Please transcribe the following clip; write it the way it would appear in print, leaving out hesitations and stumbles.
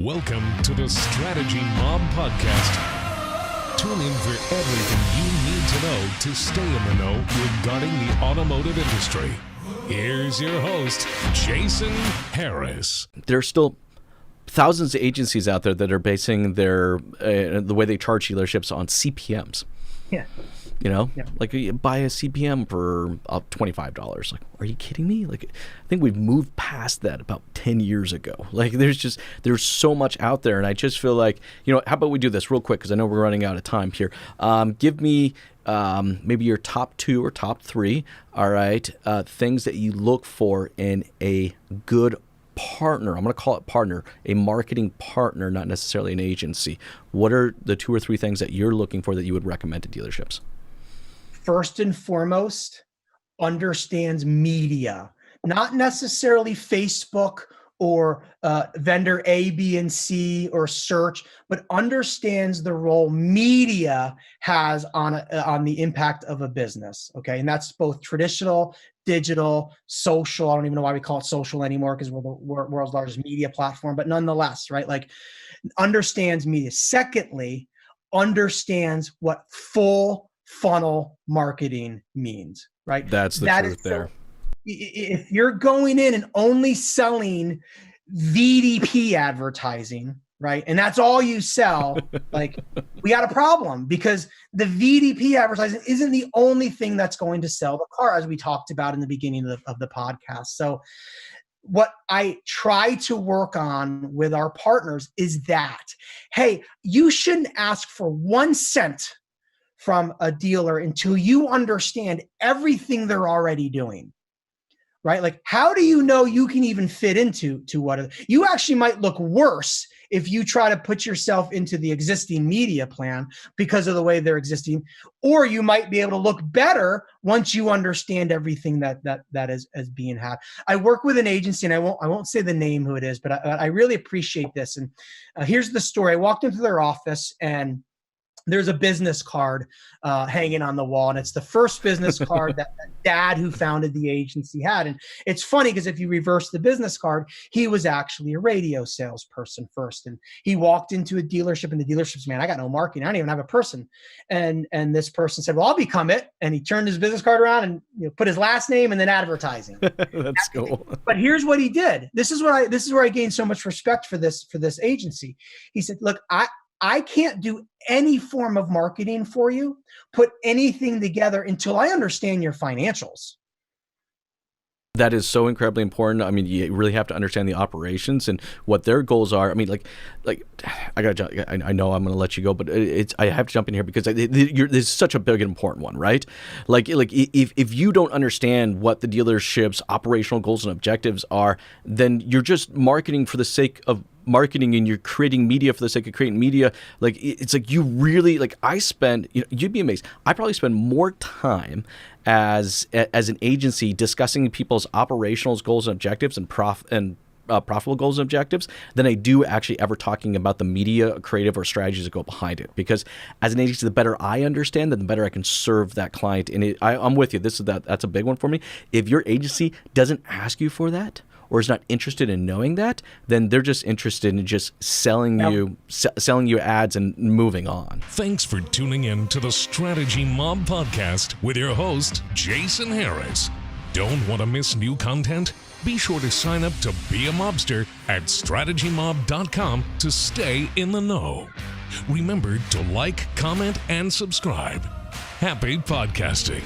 Welcome to the Strategy Mob Podcast. Tune in for everything you need to know to stay in the know regarding the automotive industry. Here's your host, Jason Harris. There's still thousands of agencies out there that are basing their the way they charge dealerships on CPMs. Yeah. You know, like you buy a CPM for $25. Like, are you kidding me? Like, I think we've moved past that about 10 years ago. Like, there's so much out there. And I just feel like, how about we do this real quick? Because I know we're running out of time here. Give me maybe your top 2 or top 3, all right, things that you look for in a good partner. I'm going to call it partner, a marketing partner, not necessarily an agency. What are the 2 or 3 things that you're looking for that you would recommend to dealerships? First and foremost, understands media, not necessarily Facebook or vendor A, B, and C or search, but understands the role media has on the impact of a business. Okay, and that's both traditional, digital, social. I don't even know why we call it social anymore because we're the world's largest media platform, but nonetheless, right? Like, understands media. Secondly, understands what full funnel marketing means, right? That's the truth there. If you're going in and only selling VDP advertising, right, and that's all you sell, like, we got a problem, because the VDP advertising isn't the only thing that's going to sell the car, as we talked about in the beginning of the podcast. So what I try to work on with our partners is that, hey, you shouldn't ask for 1 cent from a dealer until you understand everything they're already doing, right? Like, how do you know you can even fit into what you actually might look worse if you try to put yourself into the existing media plan because of the way they're existing, or you might be able to look better once you understand everything that is being had. I work with an agency, and I won't say the name who it is, but I really appreciate this. And here's the story. I walked into their office, and there's a business card hanging on the wall, and it's the first business card that dad who founded the agency had. And it's funny because if you reverse the business card, he was actually a radio salesperson first. And he walked into a dealership, and the dealership's, man, I got no marketing. I don't even have a person. And this person said, well, I'll become it. And he turned his business card around and put his last name and then advertising. That's cool. But here's what he did. This is where I gained so much respect for this agency. He said, look, I can't do any form of marketing for you, put anything together until I understand your financials. That is so incredibly important. I mean, you really have to understand the operations and what their goals are. I mean, like I know I'm going to let you go, but I have to jump in here because this is such a big and important one, right? Like if you don't understand what the dealership's operational goals and objectives are, then you're just marketing for the sake of marketing, and you're creating media for the sake of creating media. Like, it's like you really, like, I spend, you'd be amazed, I probably spend more time as an agency discussing people's operational goals and objectives and profitable goals and objectives than I do actually ever talking about the media, creative, or strategies that go behind it. Because as an agency, the better I understand, then the better I can serve that client. And I'm with you. That's a big one for me. If your agency doesn't ask you for that, or is not interested in knowing that, then they're just interested in just selling you ads and moving on. Thanks for tuning in to the Strategy Mob Podcast with your host, Jason Harris. Don't want to miss new content? Be sure to sign up to be a mobster at strategymob.com to stay in the know. Remember to like, comment, and subscribe. Happy podcasting.